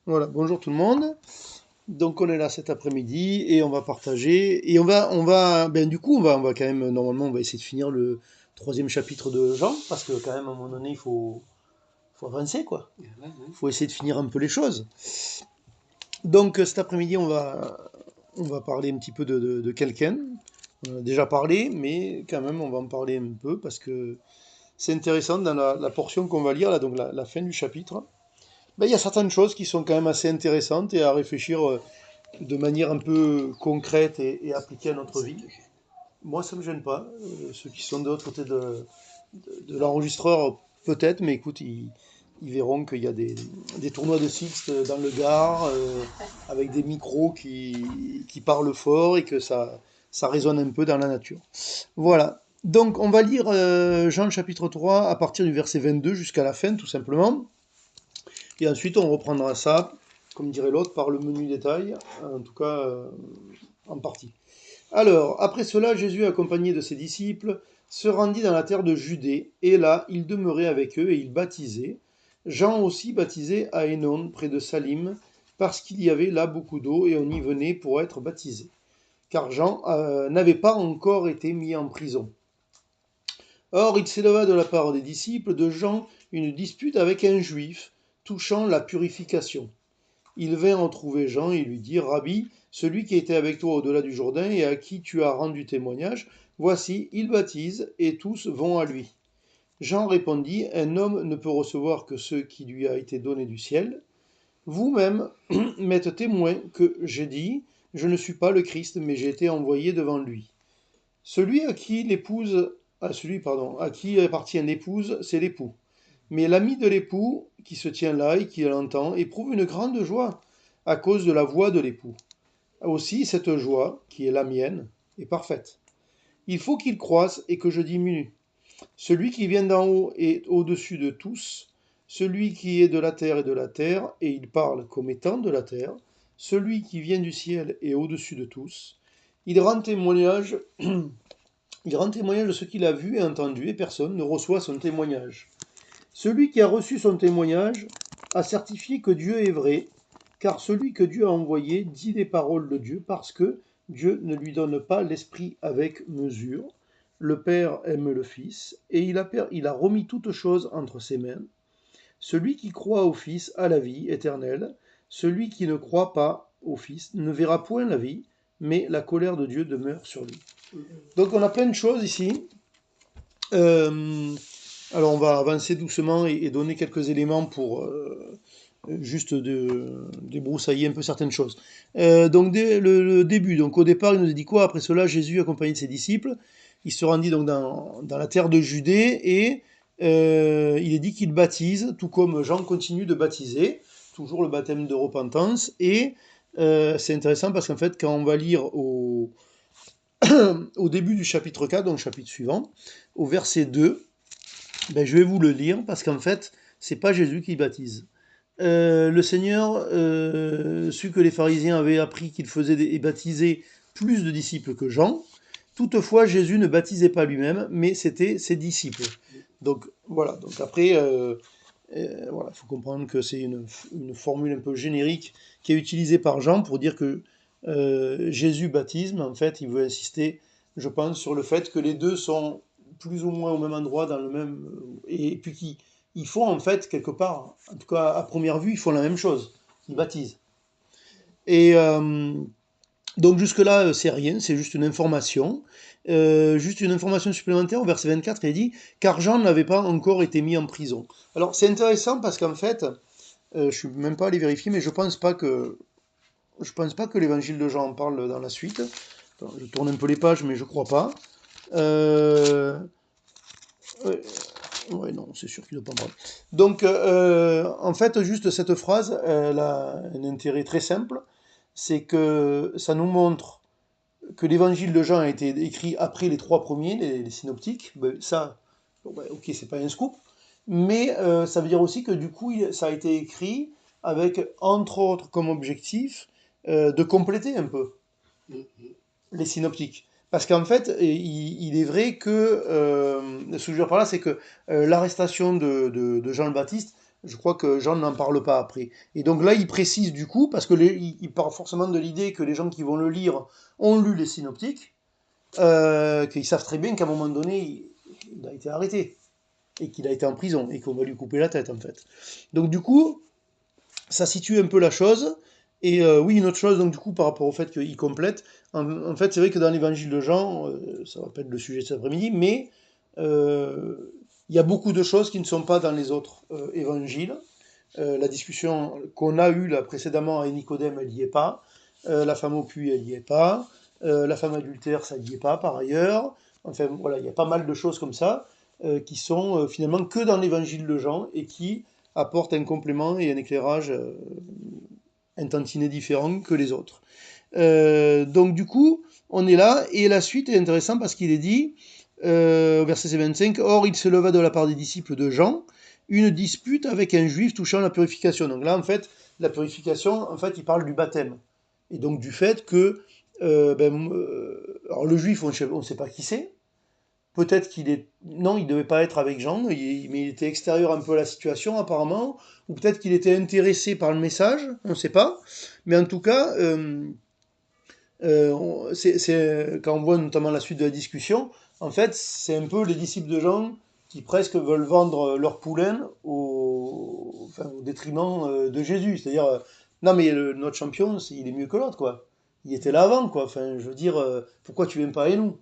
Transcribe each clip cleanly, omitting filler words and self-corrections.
Voilà, bonjour tout le monde. Donc on est là cet après-midi et on va partager ben du coup on va quand même normalement on va essayer de finir le troisième chapitre de Jean parce que quand même à un moment donné faut avancer quoi. Il faut essayer de finir un peu les choses. Donc cet après-midi on va parler un petit peu de quelqu'un. On en a déjà parlé, mais quand même on va en parler un peu parce que c'est intéressant dans la portion qu'on va lire là, donc la fin du chapitre. Ben, il y a certaines choses qui sont quand même assez intéressantes et à réfléchir de manière un peu concrète et appliquée à notre vie. Moi, ça ne me gêne pas. Ceux qui sont de l'autre côté de l'enregistreur, peut-être, mais écoute, ils verront qu'il y a des tournois de Sixte dans le Gard, avec des micros qui parlent fort et que ça résonne un peu dans la nature. Voilà. Donc, on va lire Jean chapitre 3 à partir du verset 22 jusqu'à la fin, tout simplement. Et ensuite, on reprendra ça, comme dirait l'autre, par le menu détail, en tout cas en partie. Alors, après cela, Jésus, accompagné de ses disciples, se rendit dans la terre de Judée, et là, il demeurait avec eux et il baptisait. Jean aussi baptisait à Hénon, près de Salim, parce qu'il y avait là beaucoup d'eau et on y venait pour être baptisé. Car Jean n'avait pas encore été mis en prison. Or, il s'éleva de la part des disciples de Jean une dispute avec un juif, touchant la purification. Il vint retrouver Jean et lui dit, Rabbi, celui qui était avec toi au-delà du Jourdain et à qui tu as rendu témoignage, voici, il baptise et tous vont à lui. Jean répondit, un homme ne peut recevoir que ce qui lui a été donné du ciel. Vous-même m'êtes témoin que j'ai dit, je ne suis pas le Christ, mais j'ai été envoyé devant lui. Celui à qui à qui appartient l'épouse, c'est l'époux. Mais l'ami de l'époux, qui se tient là et qui l'entend, éprouve une grande joie à cause de la voix de l'époux. Aussi, cette joie, qui est la mienne, est parfaite. Il faut qu'il croisse et que je diminue. Celui qui vient d'en haut est au-dessus de tous. Celui qui est de la terre est de la terre, et il parle comme étant de la terre. Celui qui vient du ciel est au-dessus de tous. Il rend témoignage, il rend témoignage de ce qu'il a vu et entendu, et personne ne reçoit son témoignage. Celui qui a reçu son témoignage a certifié que Dieu est vrai, car celui que Dieu a envoyé dit les paroles de Dieu, parce que Dieu ne lui donne pas l'esprit avec mesure. Le Père aime le Fils, et il a remis toutes choses entre ses mains. Celui qui croit au Fils a la vie éternelle. Celui qui ne croit pas au Fils ne verra point la vie, mais la colère de Dieu demeure sur lui. Donc on a plein de choses ici. Alors on va avancer doucement et donner quelques éléments pour juste débroussailler un peu certaines choses. Donc dès le début, donc au départ, il nous a dit quoi? Après cela, Jésus, accompagné de ses disciples, il se rendit donc dans la terre de Judée et il est dit qu'il baptise, tout comme Jean continue de baptiser, toujours le baptême de repentance. Et c'est intéressant parce qu'en fait, quand on va lire au début du chapitre 4, donc chapitre suivant, au verset 2, ben, je vais vous le lire parce qu'en fait, c'est pas Jésus qui baptise. Le Seigneur sut que les pharisiens avaient appris qu'il faisait et baptisait plus de disciples que Jean. Toutefois, Jésus ne baptisait pas lui-même, mais c'était ses disciples. Donc voilà. Donc après, voilà, il faut comprendre que c'est une formule un peu générique qui est utilisée par Jean pour dire que Jésus baptise, mais en fait, il veut insister, je pense, sur le fait que les deux sont plus ou moins au même endroit, dans le même, et puis qu'ils font en fait quelque part, en tout cas à première vue, ils font la même chose, ils baptisent. Et donc jusque-là, c'est rien, c'est juste une information supplémentaire au verset 24, il dit car Jean n'avait pas encore été mis en prison. Alors c'est intéressant parce qu'en fait, je suis même pas allé vérifier, mais je pense pas que l'évangile de Jean en parle dans la suite. Attends, je tourne un peu les pages, mais je crois pas. Euh, ouais, ouais, non, c'est sûr qu'il ne doit pas en parler. Donc en fait, juste cette phrase, elle a un intérêt très simple, c'est que ça nous montre que l'évangile de Jean a été écrit après les trois premiers, les synoptiques. Ben, ça, bon, ben, ok, c'est pas un scoop, mais ça veut dire aussi que du coup, ça a été écrit avec, entre autres, comme objectif de compléter un peu les synoptiques. Parce qu'en fait, il est vrai que, ce que je veux dire par là, c'est que l'arrestation de Jean le Baptiste Je crois que Jean n'en parle pas après. Et donc là, il précise du coup, parce que il part forcément de l'idée que les gens qui vont le lire ont lu les synoptiques, qu'ils savent très bien qu'à un moment donné, il a été arrêté, et qu'il a été en prison, et qu'on va lui couper la tête, en fait. Donc du coup, ça situe un peu la chose. Et oui, une autre chose, donc du coup, par rapport au fait qu'il complète, en fait, c'est vrai que dans l'évangile de Jean, ça va pas être le sujet de cet après-midi, mais il y a beaucoup de choses qui ne sont pas dans les autres évangiles. La discussion qu'on a eue là précédemment avec Nicodème, elle n'y est pas. La femme au puits, elle n'y est pas. La femme adultère, ça n'y est pas par ailleurs. Enfin voilà, il y a pas mal de choses comme ça qui sont finalement que dans l'évangile de Jean et qui apportent un complément et un éclairage un tantinet différent que les autres. Donc du coup, on est là, et la suite est intéressante parce qu'il est dit, au verset 25, Or il se leva de la part des disciples de Jean, une dispute avec un juif touchant la purification. Donc là, en fait, la purification, en fait, il parle du baptême. Et donc du fait que, alors le juif, on ne sait pas qui c'est, peut-être qu'il est... Non, il ne devait pas être avec Jean, mais il était extérieur un peu à la situation apparemment, ou peut-être qu'il était intéressé par le message, on ne sait pas. Mais en tout cas, quand on voit notamment la suite de la discussion, en fait, c'est un peu les disciples de Jean qui presque veulent vendre leur poulain au détriment de Jésus. C'est-à-dire, non mais notre champion, il est mieux que l'autre, quoi. Il était là avant, quoi. Enfin, je veux dire, pourquoi tu viens pas avec nous?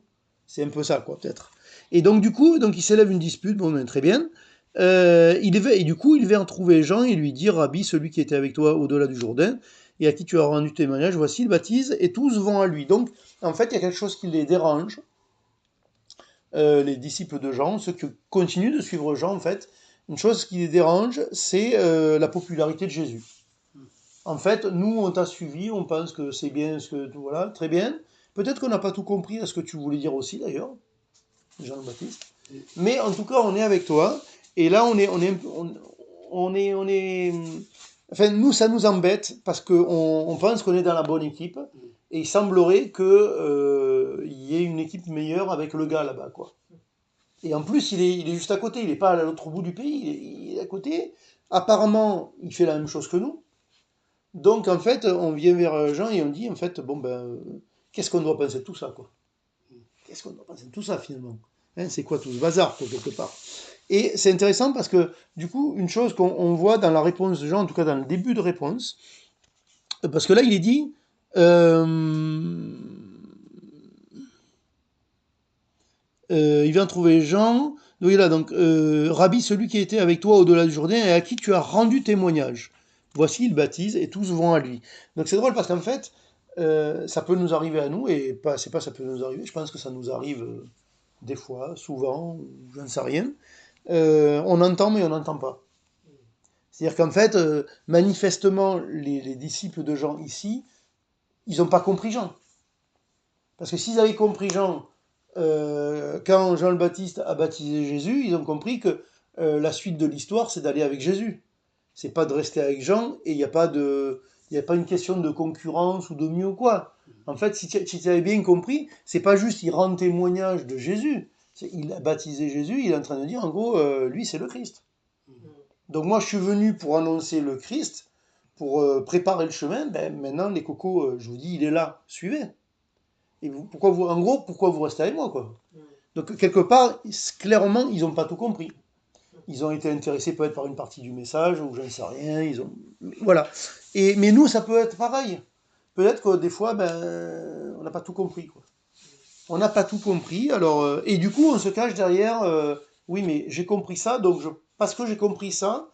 C'est un peu ça, quoi, peut-être. Et donc, du coup, donc, il s'élève une dispute, bon, ben, très bien. Et du coup, il vient trouver Jean et lui dire, Rabbi, celui qui était avec toi au-delà du Jourdain, et à qui tu as rendu témoignage, voici, il baptise, et tous vont à lui. Donc, en fait, il y a quelque chose qui les dérange, les disciples de Jean, ceux qui continuent de suivre Jean, en fait, une chose qui les dérange, c'est la popularité de Jésus. En fait, nous, on t'a suivi, on pense que c'est bien, ce que voilà, très bien. Peut-être qu'on n'a pas tout compris à ce que tu voulais dire aussi, d'ailleurs, Jean-Baptiste. Mais en tout cas, on est avec toi. Et là, enfin, nous, ça nous embête parce qu'on pense qu'on est dans la bonne équipe. Et il semblerait qu'il y ait une équipe meilleure avec le gars là-bas, quoi. Et en plus, il est juste à côté. Il n'est pas à l'autre bout du pays. Il est à côté. Apparemment, il fait la même chose que nous. Donc, en fait, on vient vers Jean et on dit, en fait, bon, ben, qu'est-ce qu'on doit penser de tout ça, quoi? Qu'est-ce qu'on doit penser de tout ça, finalement? Hein, c'est quoi tout ce bazar, quoi, quelque part? Et c'est intéressant parce que, du coup, une chose qu'on voit dans la réponse de Jean, en tout cas dans le début de réponse, parce que là, il est dit, il vient trouver Jean, donc, là, donc Rabbi, celui qui était avec toi au-delà du Jourdain et à qui tu as rendu témoignage. Voici, il baptise et tous vont à lui. Donc c'est drôle parce qu'en fait, ça peut nous arriver à nous, et pas, c'est pas ça peut nous arriver, je pense que ça nous arrive des fois, souvent, je ne sais rien. On entend mais on n'entend pas. C'est-à-dire qu'en fait, manifestement, les disciples de Jean ici, ils n'ont pas compris Jean. Parce que s'ils avaient compris Jean, quand Jean le Baptiste a baptisé Jésus, ils ont compris que la suite de l'histoire, c'est d'aller avec Jésus. C'est pas de rester avec Jean, et il y a pas une question de concurrence ou de mieux ou quoi. En fait, si tu avais bien compris, c'est pas juste il rend témoignage de Jésus. Il a baptisé Jésus, il est en train de dire en gros, lui c'est le Christ. Donc moi je suis venu pour annoncer le Christ, pour préparer le chemin. Ben, maintenant les cocos, je vous dis, il est là, suivez. Et vous, en gros, pourquoi vous restez avec moi, quoi? Donc quelque part, clairement, ils n'ont pas tout compris. Ils ont été intéressés peut-être par une partie du message, ou je ne sais rien, voilà. Mais nous, ça peut être pareil. Peut-être que des fois, ben, on n'a pas tout compris, quoi. On n'a pas tout compris, alors... et du coup, on se cache derrière, oui, mais j'ai compris ça, donc parce que j'ai compris ça,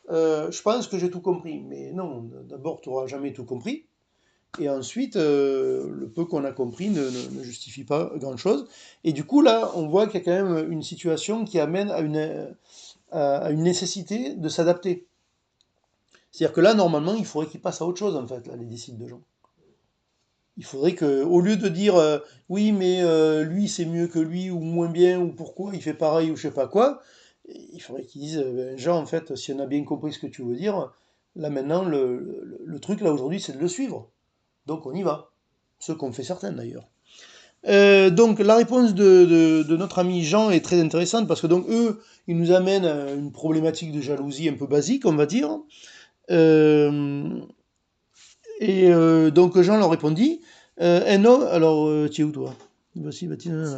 je pense que j'ai tout compris. Mais non, d'abord, tu n'auras jamais tout compris. Et ensuite, le peu qu'on a compris ne justifie pas grand-chose. Et du coup, là, on voit qu'il y a quand même une situation qui amène à une nécessité de s'adapter. C'est-à-dire que là, normalement, il faudrait qu'ils passent à autre chose, en fait, là, les disciples de Jean. Il faudrait que, au lieu de dire oui, mais lui c'est mieux que lui, ou moins bien, ou pourquoi il fait pareil, ou je sais pas quoi, il faudrait qu'ils disent ben, Jean, en fait, si on a bien compris ce que tu veux dire, là maintenant, le truc là aujourd'hui, c'est de le suivre. Donc on y va. Ce qu'ont fait certains d'ailleurs. Donc la réponse de notre ami Jean est très intéressante parce que donc eux, ils nous amènent à une problématique de jalousie un peu basique, on va dire. Euh, donc Jean leur répondit, un homme, alors tu es où toi? Voici,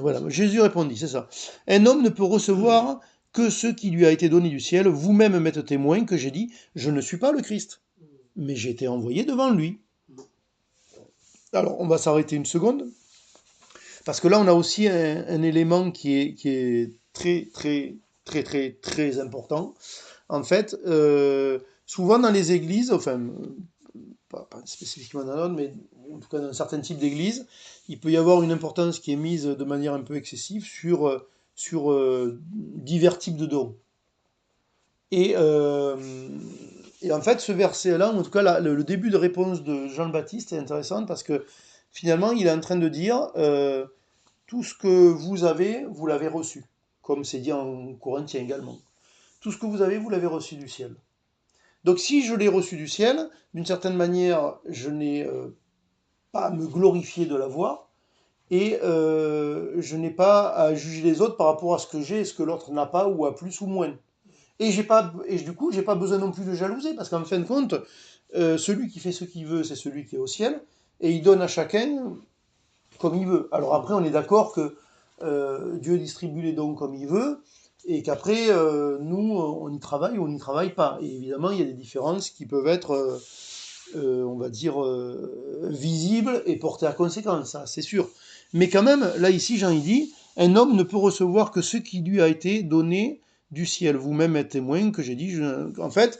voilà, Jésus répondit, c'est ça. Un homme ne peut recevoir que ce qui lui a été donné du ciel. Vous-même m'êtes témoin que j'ai dit, je ne suis pas le Christ, mais j'ai été envoyé devant lui. Alors on va s'arrêter une seconde. Parce que là, on a aussi un élément qui est très, très, très, très, très important. En fait, souvent dans les églises, enfin, pas spécifiquement dans l'autre, mais en tout cas dans certains types d'églises, il peut y avoir une importance qui est mise de manière un peu excessive sur divers types de dons. Et, euh, et en fait, ce verset-là, en tout cas le début de réponse de Jean le Baptiste est intéressant parce que finalement, il est en train de dire tout ce que vous avez, vous l'avez reçu. Comme c'est dit en Corinthiens également. Tout ce que vous avez, vous l'avez reçu du ciel. Donc si je l'ai reçu du ciel, d'une certaine manière, je n'ai pas à me glorifier de l'avoir, et je n'ai pas à juger les autres par rapport à ce que j'ai et ce que l'autre n'a pas, ou à plus ou moins. Et du coup, j'ai pas besoin non plus de jalouser, parce qu'en fin de compte, celui qui fait ce qu'il veut, c'est celui qui est au ciel, et il donne à chacun comme il veut. Alors après, on est d'accord que Dieu distribue les dons comme il veut, et qu'après, nous, on y travaille ou on n'y travaille pas. Et évidemment, il y a des différences qui peuvent être, on va dire, visibles et portées à conséquence, ça, c'est sûr. Mais quand même, là, ici, Jean, il dit, un homme ne peut recevoir que ce qui lui a été donné du ciel. Vous-même êtes témoin que j'ai dit, en fait,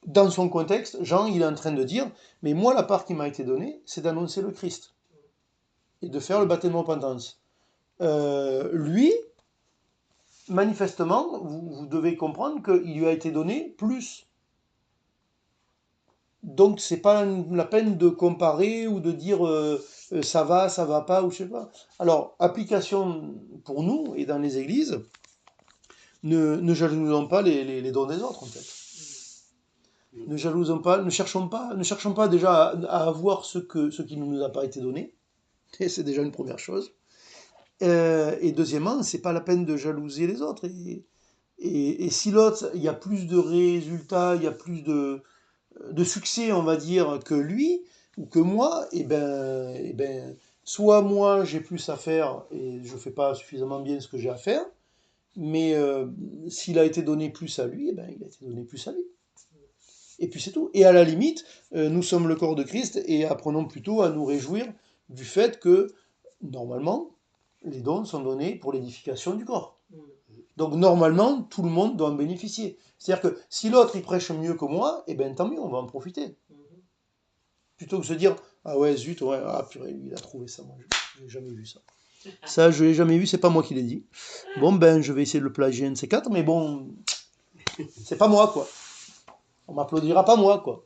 dans son contexte, Jean, il est en train de dire, mais moi, la part qui m'a été donnée, c'est d'annoncer le Christ et de faire le baptême de repentance. Lui, manifestement, vous devez comprendre qu'il lui a été donné plus. Donc c'est pas la peine de comparer ou de dire ça va pas, ou je sais pas. Alors, application pour nous et dans les églises, ne jalousons pas les dons des autres en fait. Ne jalousons pas, ne cherchons pas déjà à avoir ce qui ne nous a pas été donné. Et c'est déjà une première chose. Et deuxièmement, c'est pas la peine de jalouser les autres. Et si l'autre, il y a plus de résultats, il y a plus de succès, on va dire, que lui ou que moi, et ben, soit moi j'ai plus à faire et je fais pas suffisamment bien ce que j'ai à faire, mais s'il a été donné plus à lui, eh ben, il a été donné plus à lui. Et puis c'est tout. Et à la limite, nous sommes le corps de Christ et apprenons plutôt à nous réjouir du fait que, normalement, les dons sont donnés pour l'édification du corps. Donc normalement, tout le monde doit en bénéficier. C'est-à-dire que si l'autre il prêche mieux que moi, eh ben tant mieux, on va en profiter. Plutôt que de se dire, ah ouais, zut, ouais, ah purée, lui il a trouvé ça, moi je n'ai jamais vu ça. Ça, je l'ai jamais vu, c'est pas moi qui l'ai dit. Bon ben, je vais essayer de le plagier un de ces quatre, mais bon, c'est pas moi quoi. On m'applaudira pas moi quoi.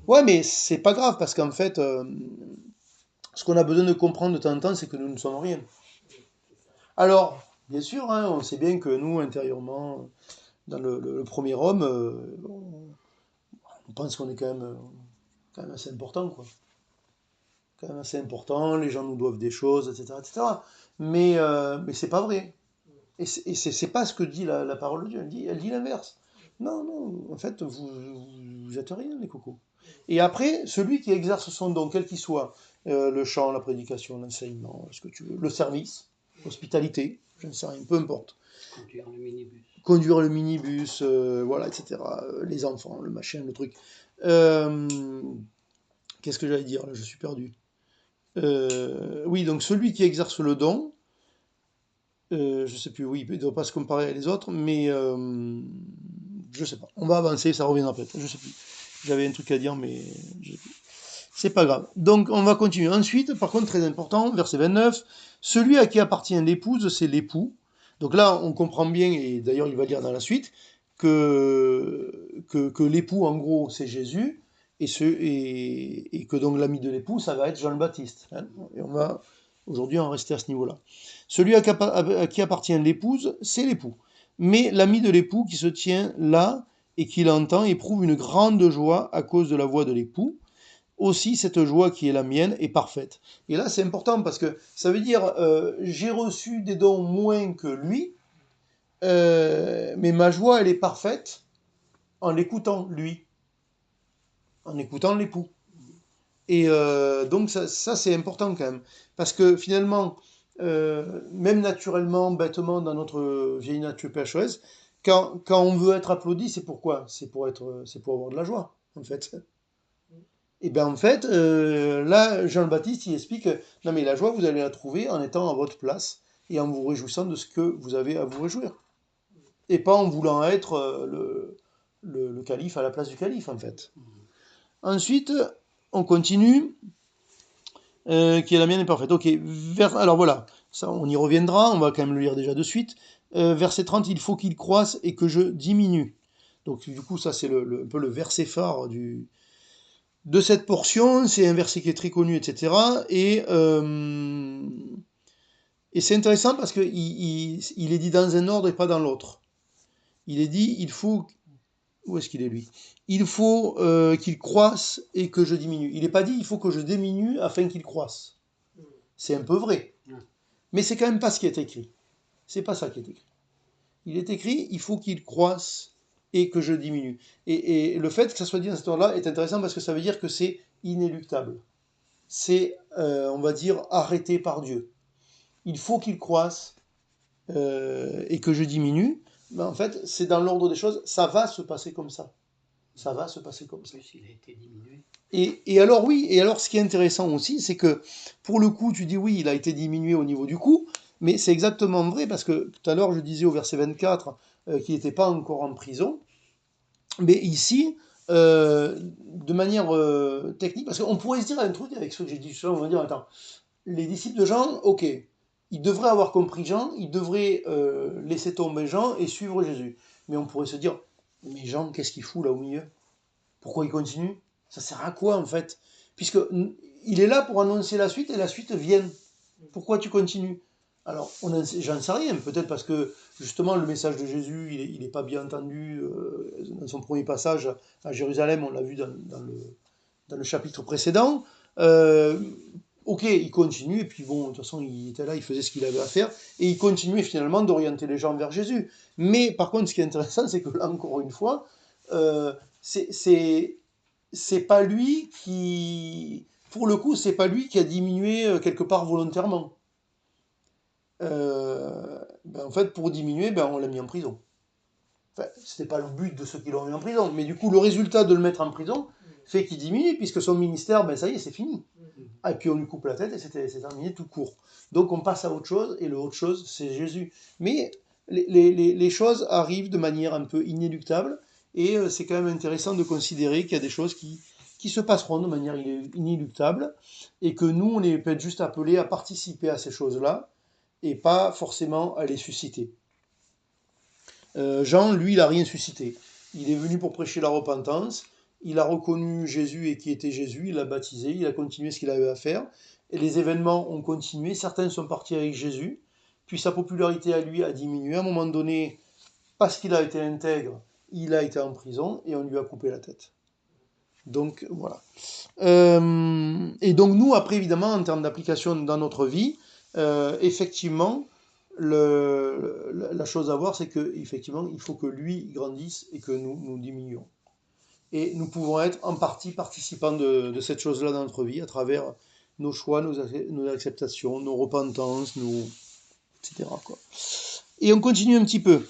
Ouais, mais c'est pas grave parce qu'en fait, ce qu'on a besoin de comprendre de temps en temps, c'est que nous ne sommes rien. Alors, bien sûr, hein, on sait bien que nous, intérieurement, dans le premier homme, on pense qu'on est quand même assez important, quoi. Quand même assez important, les gens nous doivent des choses, etc., etc. Mais c'est pas vrai. Et c'est pas ce que dit la parole de Dieu. Elle dit l'inverse. Non, non, en fait, vous êtes rien, les cocos. Et après, celui qui exerce son don, quel qu'il soit, le chant, la prédication, l'enseignement, ce que tu veux, le service, l'hospitalité, je ne sais rien, peu importe. Conduire le minibus, voilà, etc. Les enfants, le machin, le truc. Euh, Qu'est-ce que j'allais dire là? Je suis perdu. Oui, donc celui qui exerce le don, je sais plus, oui, il ne doit pas se comparer à les autres, mais je sais pas. On va avancer, ça reviendra peut-être. Je sais plus. J'avais un truc à dire, mais je sais plus. C'est pas grave. Donc on va continuer. Ensuite, par contre, très important, verset 29, celui à qui appartient l'épouse, c'est l'époux. Donc là, on comprend bien, et d'ailleurs il va dire dans la suite, que l'époux, en gros, c'est Jésus, et que donc l'ami de l'époux, ça va être Jean le Baptiste. Hein. Et on va aujourd'hui en rester à ce niveau-là. Celui à qui appartient l'épouse, c'est l'époux. Mais l'ami de l'époux qui se tient là et qui l'entend éprouve une grande joie à cause de la voix de l'époux. aussi cette joie qui est la mienne est parfaite. Et là, c'est important parce que ça veut dire, j'ai reçu des dons moins que lui, mais ma joie, elle est parfaite en l'écoutant, lui, en écoutant l'époux. Et donc ça c'est important quand même. Parce que finalement, même naturellement, bêtement, dans notre vieille nature pécheresse, quand on veut être applaudi, c'est pourquoi? C'est pour avoir de la joie, en fait. Et bien en fait, là, Jean le Baptiste, il explique, non mais la joie, vous allez la trouver en étant à votre place et en vous réjouissant de ce que vous avez à vous réjouir. Et pas en voulant être le calife à la place du calife, en fait. Ensuite, on continue. Qui est la mienne est parfaite. Ok, alors voilà, ça on y reviendra, on va quand même le lire déjà de suite. Verset 30, il faut qu'il croisse et que je diminue. Donc du coup, ça c'est un peu le verset phare de cette portion, c'est un verset qui est très connu, etc. Et c'est intéressant parce qu'il il est dit dans un ordre et pas dans l'autre. Il est dit, il faut... Où est-ce qu'il est lui? Il faut qu'il croisse et que je diminue. Il n'est pas dit, il faut que je diminue afin qu'il croisse. C'est un peu vrai. Mais c'est quand même pas ce qui est écrit. C'est pas ça qui est écrit. Il est écrit, il faut qu'il croisse et que je diminue. Et le fait que ça soit dit dans cet ordre-là est intéressant parce que ça veut dire que c'est inéluctable. C'est, on va dire, arrêté par Dieu. Il faut qu'il croisse et que je diminue. Mais en fait, c'est dans l'ordre des choses, ça va se passer comme ça. Ça va se passer comme ça. Il a été diminué. Et alors oui, et alors ce qui est intéressant aussi, c'est que pour le coup, tu dis oui, il a été diminué au niveau du coût, mais c'est exactement vrai parce que tout à l'heure je disais au verset 24 qu'il n'était pas encore en prison, mais ici, de manière technique, parce qu'on pourrait se dire un truc avec ce que j'ai dit, on va dire, attends, les disciples de Jean, ok, ils devraient avoir compris Jean, ils devraient laisser tomber Jean et suivre Jésus. Mais on pourrait se dire, mais Jean, qu'est-ce qu'il fout là au milieu? Pourquoi il continue? Ça sert à quoi en fait? Puisque il est là pour annoncer la suite et la suite vient. Pourquoi tu continues? Alors, j'en sais rien, peut-être parce que justement le message de Jésus, il est pas bien entendu dans son premier passage à Jérusalem, on l'a vu dans le chapitre précédent. Ok, il continue, et puis bon, de toute façon, il était là, il faisait ce qu'il avait à faire, et il continuait finalement d'orienter les gens vers Jésus. Mais par contre, ce qui est intéressant, c'est que là, encore une fois, c'est pas lui qui, pour le coup, c'est pas lui qui a diminué quelque part volontairement. En fait, pour diminuer, on l'a mis en prison. Enfin, c'était pas le but de ceux qui l'ont mis en prison, mais du coup, le résultat de le mettre en prison fait qu'il diminue, puisque son ministère, ça y est, c'est fini. Et puis on lui coupe la tête et c'est terminé tout court. Donc on passe à autre chose, et le autre chose, c'est Jésus. Mais les choses arrivent de manière un peu inéluctable, et c'est quand même intéressant de considérer qu'il y a des choses qui se passeront de manière inéluctable, et que nous, on est peut-être juste appelés à participer à ces choses-là, et pas forcément à les susciter. Jean, lui, il n'a rien suscité. Il est venu pour prêcher la repentance, il a reconnu Jésus et qui était Jésus, il l'a baptisé, il a continué ce qu'il avait à faire, et les événements ont continué, certains sont partis avec Jésus, puis sa popularité à lui a diminué, à un moment donné, parce qu'il a été intègre, il a été en prison, et on lui a coupé la tête. Donc, voilà. Et donc, nous, après, évidemment, en termes d'application dans notre vie, effectivement, la chose à voir, c'est qu'effectivement, il faut que lui grandisse et que nous diminuons. Et nous pouvons être en partie participants de cette chose-là dans notre vie à travers nos choix, nos acceptations, nos repentances, etc. quoi. Et on continue un petit peu.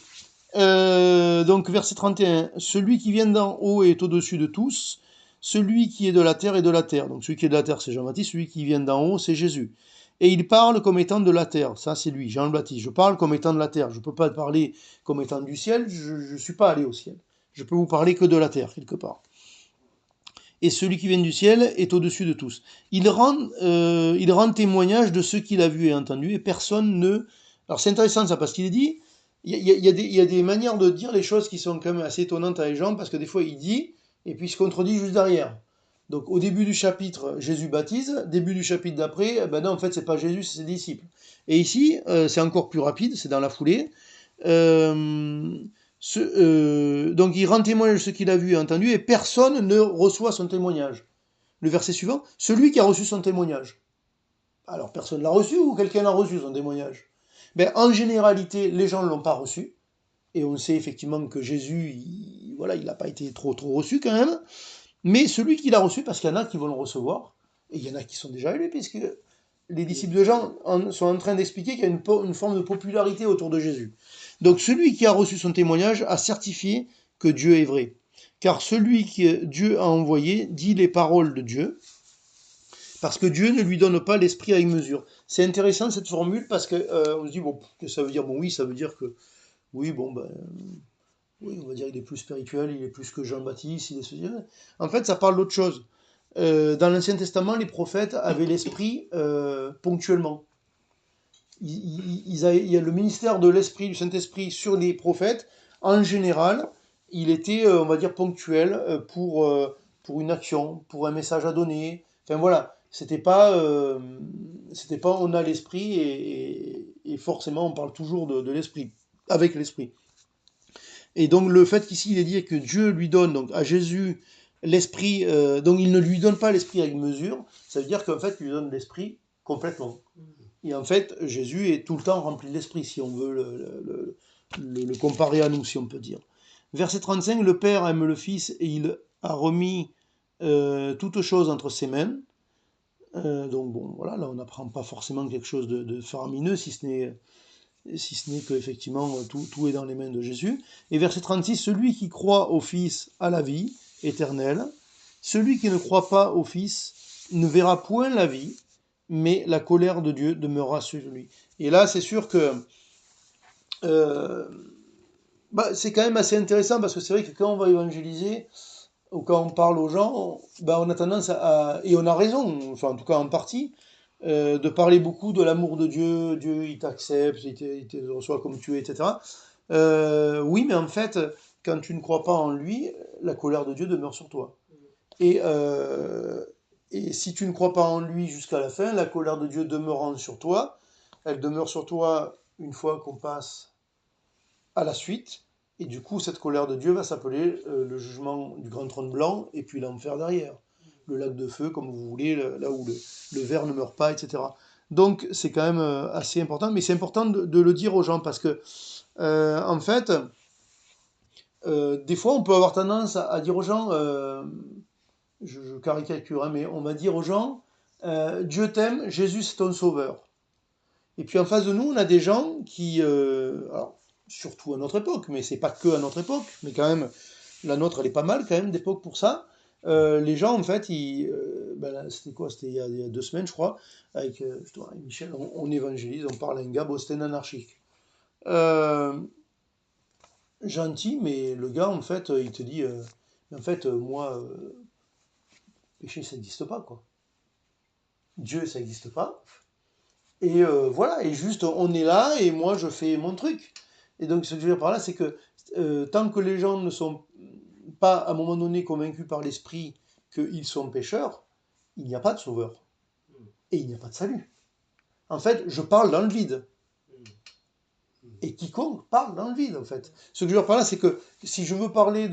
Donc verset 31, celui qui vient d'en haut est au-dessus de tous, celui qui est de la terre est de la terre. Donc celui qui est de la terre, c'est Jean-Baptiste, celui qui vient d'en haut, c'est Jésus. Et il parle comme étant de la terre, ça c'est lui, Jean le Baptiste. Je parle comme étant de la terre, je ne peux pas parler comme étant du ciel, je ne suis pas allé au ciel. Je peux vous parler que de la terre, quelque part. Et celui qui vient du ciel est au-dessus de tous. Il rend témoignage de ce qu'il a vu et entendu, et personne ne... Alors c'est intéressant ça, parce qu'il est dit, il y a des manières de dire les choses qui sont quand même assez étonnantes à les gens, parce que des fois il dit, et puis il se contredit juste derrière. Donc au début du chapitre, Jésus baptise, début du chapitre d'après, non, en fait c'est pas Jésus, c'est ses disciples. Et ici, c'est encore plus rapide, c'est dans la foulée. Donc il rend témoignage de ce qu'il a vu et entendu, et personne ne reçoit son témoignage. le verset suivant, celui qui a reçu son témoignage. Alors, personne ne l'a reçu ou quelqu'un l'a reçu son témoignage? Ben, en généralité, les gens ne l'ont pas reçu. Et on sait effectivement que Jésus, voilà, il n'a pas été trop reçu quand même. Mais celui qui l'a reçu, parce qu'il y en a qui vont le recevoir, et il y en a qui sont déjà élus, puisque les disciples de Jean sont en train d'expliquer qu'il y a une forme de popularité autour de Jésus. Donc celui qui a reçu son témoignage a certifié que Dieu est vrai. Car celui que Dieu a envoyé dit les paroles de Dieu, parce que Dieu ne lui donne pas l'esprit avec mesure. C'est intéressant cette formule, parce que on se dit, bon, que ça veut dire? Bon, oui, ça veut dire que, oui, bon, ben, oui, on va dire qu'il est plus spirituel, il est plus que Jean-Baptiste, il est ceci. En fait, ça parle d'autre chose. Dans l'Ancien Testament, les prophètes avaient l'esprit ponctuellement. Il y a le ministère de l'esprit, du Saint-Esprit sur les prophètes. En général, il était, on va dire, ponctuel pour une action, pour un message à donner. Enfin voilà, c'était pas on a l'esprit et forcément on parle toujours de l'esprit, avec l'esprit. Et donc le fait qu'ici il est dit que Dieu lui donne donc à Jésus l'esprit, donc il ne lui donne pas l'esprit avec mesure, ça veut dire qu'en fait il lui donne l'esprit complètement. Et en fait Jésus est tout le temps rempli de l'esprit, si on veut le comparer à nous, si on peut dire. Verset 35, le Père aime le Fils et il a remis toutes choses entre ses mains. Donc bon, voilà, là on n'apprend pas forcément quelque chose de faramineux, si ce n'est qu'effectivement tout est dans les mains de Jésus. Et verset 36, celui qui croit au Fils a la vie éternelle, celui qui ne croit pas au Fils ne verra point la vie, mais la colère de Dieu demeurera sur lui. Et là, c'est sûr que euh, c'est quand même assez intéressant, parce que c'est vrai que quand on va évangéliser, ou quand on parle aux gens, on a tendance et on a raison, enfin en tout cas en partie, de parler beaucoup de l'amour de Dieu, Dieu il t'accepte, il te reçoit comme tu es, etc. Oui, mais en fait, quand tu ne crois pas en lui, la colère de Dieu demeure sur toi. Et, euh, et si tu ne crois pas en lui jusqu'à la fin, la colère de Dieu demeurant sur toi, elle demeure sur toi une fois qu'on passe à la suite, et du coup, cette colère de Dieu va s'appeler le jugement du grand trône blanc, et puis l'enfer derrière. Le lac de feu, comme vous voulez, là où le ver ne meurt pas, etc. Donc, c'est quand même assez important, mais c'est important de le dire aux gens, parce que, en fait, des fois, on peut avoir tendance à dire aux gens, je caricature, hein, mais on va dire aux gens, Dieu t'aime, Jésus c'est ton sauveur. Et puis en face de nous, on a des gens qui, alors, surtout à notre époque, mais c'est pas que à notre époque, mais quand même, la nôtre, elle est pas mal quand même d'époque pour ça. Les gens, en fait, c'était quoi? C'était il y a 2 semaines, je crois, justement, avec Michel, on évangélise, on parle à un gars, bon, c'était un anarchique. Euh, Gentil, mais le gars, en fait, il te dit, en fait, moi, péché, ça n'existe pas, quoi. Dieu, ça n'existe pas. Et voilà, et juste on est là et moi je fais mon truc. Et donc ce que je veux dire par là, c'est que tant que les gens ne sont pas à un moment donné convaincus par l'esprit qu'ils sont pécheurs, il n'y a pas de sauveur. Et il n'y a pas de salut. En fait, je parle dans le vide. Et quiconque parle dans le vide, en fait. Ce que je veux dire par là, c'est que si je veux parler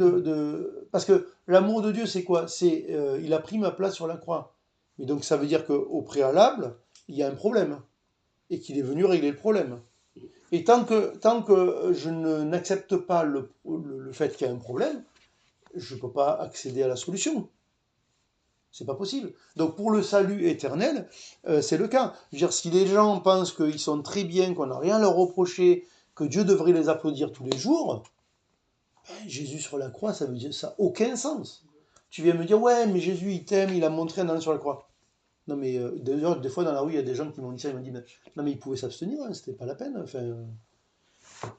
Parce que l'amour de Dieu, c'est quoi? Il a pris ma place sur la croix. Et donc ça veut dire qu'au préalable, il y a un problème. Et qu'il est venu régler le problème. Et tant que je n'accepte pas le fait qu'il y a un problème, je ne peux pas accéder à la solution. C'est pas possible. Donc pour le salut éternel, c'est le cas. Je veux dire, si les gens pensent qu'ils sont très bien, qu'on n'a rien à leur reprocher, que Dieu devrait les applaudir tous les jours, Jésus sur la croix, ça veut dire ça n'a aucun sens. Tu viens me dire, ouais, mais Jésus il t'aime, il a montré en allant sur la croix. Non mais d'ailleurs, des fois dans la rue, il y a des gens qui m'ont dit ça, ils m'ont dit, non mais il pouvait s'abstenir, hein, c'était pas la peine. Enfin,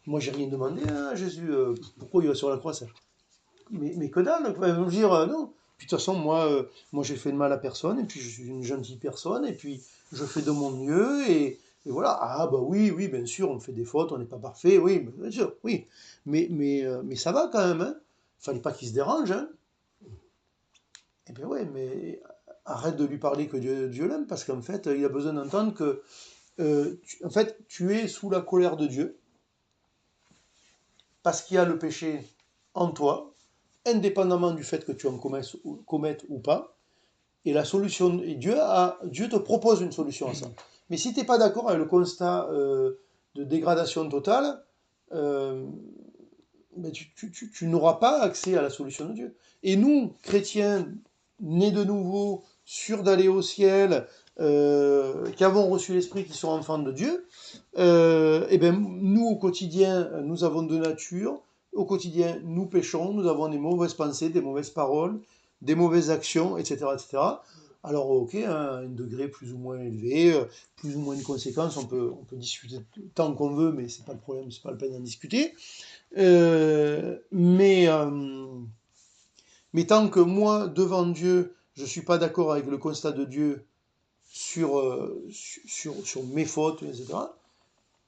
moi, j'ai rien demandé à Jésus. Pourquoi il va sur la croix, ça? Mais que dalle, quoi. Je veux dire, non. Puis de toute façon, moi j'ai fait de mal à personne, et puis je suis une gentille personne, et puis je fais de mon mieux, et voilà. Ah bah oui, oui, bien sûr, on fait des fautes, on n'est pas parfait, oui, bien sûr, oui. Mais ça va quand même, hein. Fallait pas qu'il se dérange, hein. Eh bien ouais, mais arrête de lui parler que Dieu l'aime, parce qu'en fait, il a besoin d'entendre que, en fait, tu es sous la colère de Dieu, parce qu'il y a le péché en toi, indépendamment du fait que tu en commettes ou pas, Et la solution, et Dieu te propose une solution à ça. Mais si tu n'es pas d'accord avec le constat de dégradation totale, euh, ben tu n'auras pas accès à la solution de Dieu. Et nous, chrétiens, nés de nouveau, sûrs d'aller au ciel, qui avons reçu l'Esprit, qui sont enfants de Dieu, et ben nous, au quotidien, nous avons deux natures. Au quotidien, nous péchons, nous avons des mauvaises pensées, des mauvaises paroles, des mauvaises actions, etc. etc. Alors, ok, hein, un degré plus ou moins élevé, plus ou moins de conséquences, on peut discuter tant qu'on veut, mais c'est pas le problème, c'est pas la peine d'en discuter. Euh, mais, euh, mais tant que moi, devant Dieu, je ne suis pas d'accord avec le constat de Dieu sur mes fautes, etc.,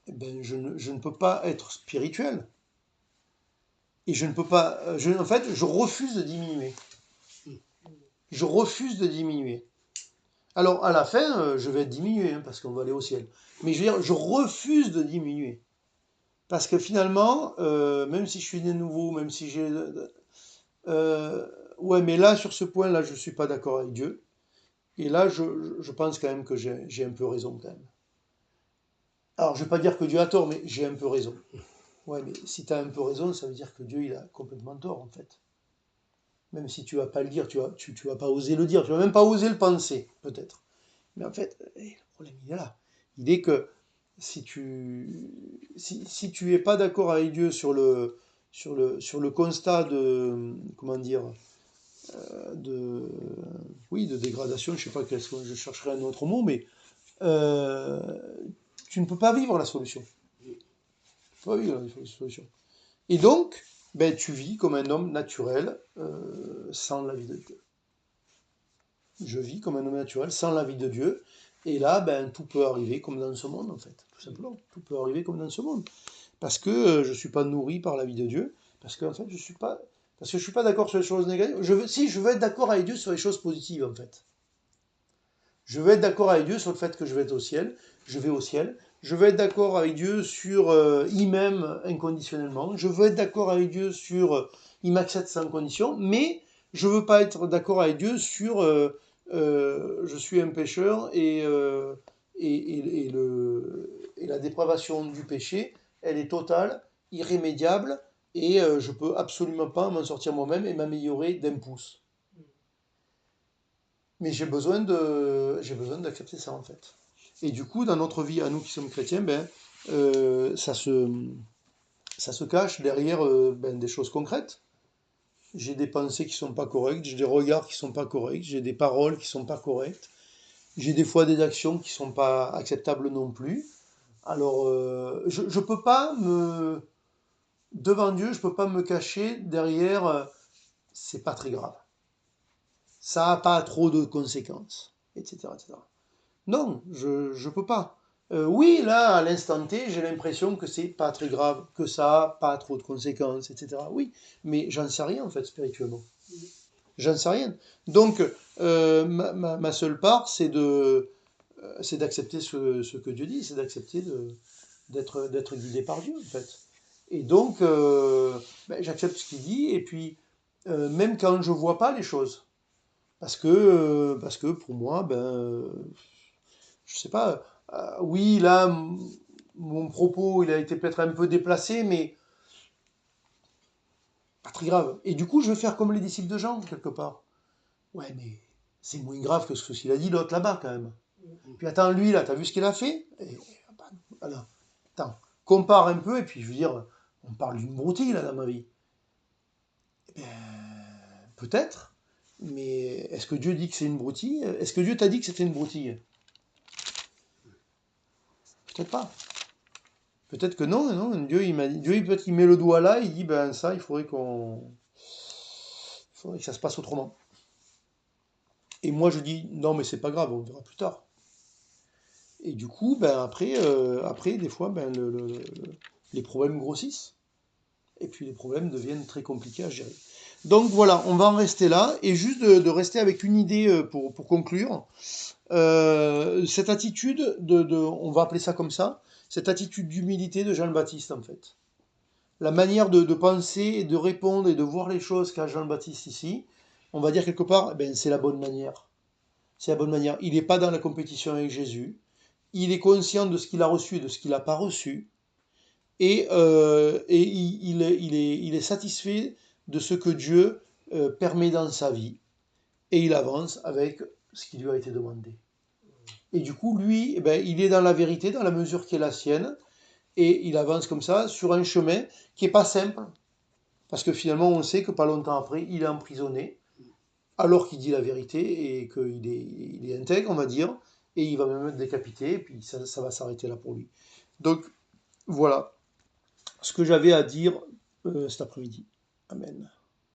eh ben, je ne peux pas être spirituel. Et je ne peux pas. En fait, je refuse de diminuer. Je refuse de diminuer. Alors, à la fin, je vais être diminué, hein, parce qu'on va aller au ciel. Mais je veux dire, je refuse de diminuer. Parce que finalement, même si je suis né nouveau, même si j'ai ouais, mais là, sur ce point-là, je ne suis pas d'accord avec Dieu. Et là, je pense quand même que j'ai un peu raison, quand même. Alors, je ne vais pas dire que Dieu a tort, mais j'ai un peu raison. Ouais, mais si tu as un peu raison, ça veut dire que Dieu, il a complètement tort, en fait. Même si tu ne vas pas le dire, tu vas pas oser le dire, tu vas même pas oser le penser, peut-être. Mais en fait, le problème, il est là. Il est que si tu es pas d'accord avec Dieu sur le constat de, comment dire, de, oui, de dégradation, je sais pas qu'est-ce que je chercherai un autre mot, mais euh, tu ne peux pas vivre la solution. Tu ne peux pas vivre la solution. Et donc, ben, tu vis comme un homme naturel sans la vie de Dieu. Je vis comme un homme naturel sans la vie de Dieu. Et là, ben, tout peut arriver comme dans ce monde, en fait, tout simplement. Tout peut arriver comme dans ce monde. Parce que je ne suis pas nourri par la vie de Dieu, parce que en fait, je suis pas d'accord sur les choses négatives. Si, je veux être d'accord avec Dieu sur les choses positives, en fait. Je veux être d'accord avec Dieu sur le fait que je vais être au ciel, je vais au ciel. Je veux être d'accord avec Dieu sur il m'aime inconditionnellement. Je veux être d'accord avec Dieu sur il m'accepte sans condition. Mais je veux pas être d'accord avec Dieu sur je suis un pécheur et la dépravation du péché, elle est totale, irrémédiable et je peux absolument pas m'en sortir moi-même et m'améliorer d'un pouce. Mais j'ai besoin d'accepter ça en fait. Et du coup, dans notre vie, à nous qui sommes chrétiens, ben, euh, ça, se, ça se cache derrière ben, des choses concrètes. J'ai des pensées qui sont pas correctes, j'ai des regards qui sont pas corrects, j'ai des paroles qui sont pas correctes, j'ai des fois des actions qui sont pas acceptables non plus. Alors, je peux pas devant Dieu, je peux pas me cacher derrière, c'est pas très grave. Ça a pas trop de conséquences, etc., etc. Non, je peux pas. Oui, là, à l'instant T, j'ai l'impression que c'est pas très grave, que ça a pas trop de conséquences, etc. Oui, mais j'en sais rien en fait spirituellement. J'en sais rien. Donc, ma seule part, c'est d'accepter ce que Dieu dit, c'est d'accepter d'être guidé par Dieu en fait. Et donc, ben, j'accepte ce qu'il dit, et puis même quand je vois pas les choses, parce que pour moi, ben, je sais pas, oui, là, mon propos, il a été peut-être un peu déplacé, mais pas très grave. Et du coup, je vais faire comme les disciples de Jean, quelque part. Ouais, mais c'est moins grave que ce qu'il a dit l'autre là-bas, quand même. Puis attends, lui, là, t'as vu ce qu'il a fait? Voilà. Attends, compare un peu, et puis je veux dire, on parle d'une broutille, là, dans ma vie. Eh bien, peut-être, mais est-ce que Dieu dit que c'est une broutille? Est-ce que Dieu t'a dit que c'était une broutille? Peut-être pas. Peut-être que non, non, Dieu il m'a dit, Dieu peut-être qu'il met le doigt là, il dit ben ça, il faudrait que ça se passe autrement. Et moi je dis non mais c'est pas grave, on verra plus tard. Et du coup ben après des fois ben les problèmes grossissent et puis les problèmes deviennent très compliqués à gérer. Donc voilà, on va en rester là et juste de rester avec une idée pour conclure. Cette attitude on va appeler ça comme ça, cette attitude d'humilité de Jean-Baptiste en fait. La manière de penser et de répondre et de voir les choses qu'a Jean-Baptiste ici, on va dire quelque part, ben, c'est la bonne manière. c'est la bonne manière. Il n'est pas dans la compétition avec Jésus. Il est conscient de ce qu'il a reçu et de ce qu'il n'a pas reçu. Et il est satisfait de ce que Dieu permet dans sa vie. Et il avance avec ce qui lui a été demandé. Et du coup, lui, eh ben, il est dans la vérité, dans la mesure qui est la sienne. Et il avance comme ça sur un chemin qui n'est pas simple. Parce que finalement, on sait que pas longtemps après, il est emprisonné, alors qu'il dit la vérité et qu'il est intègre, on va dire, et il va même être décapité, et puis ça va s'arrêter là pour lui. Donc, voilà ce que j'avais à dire cet après-midi. Amen.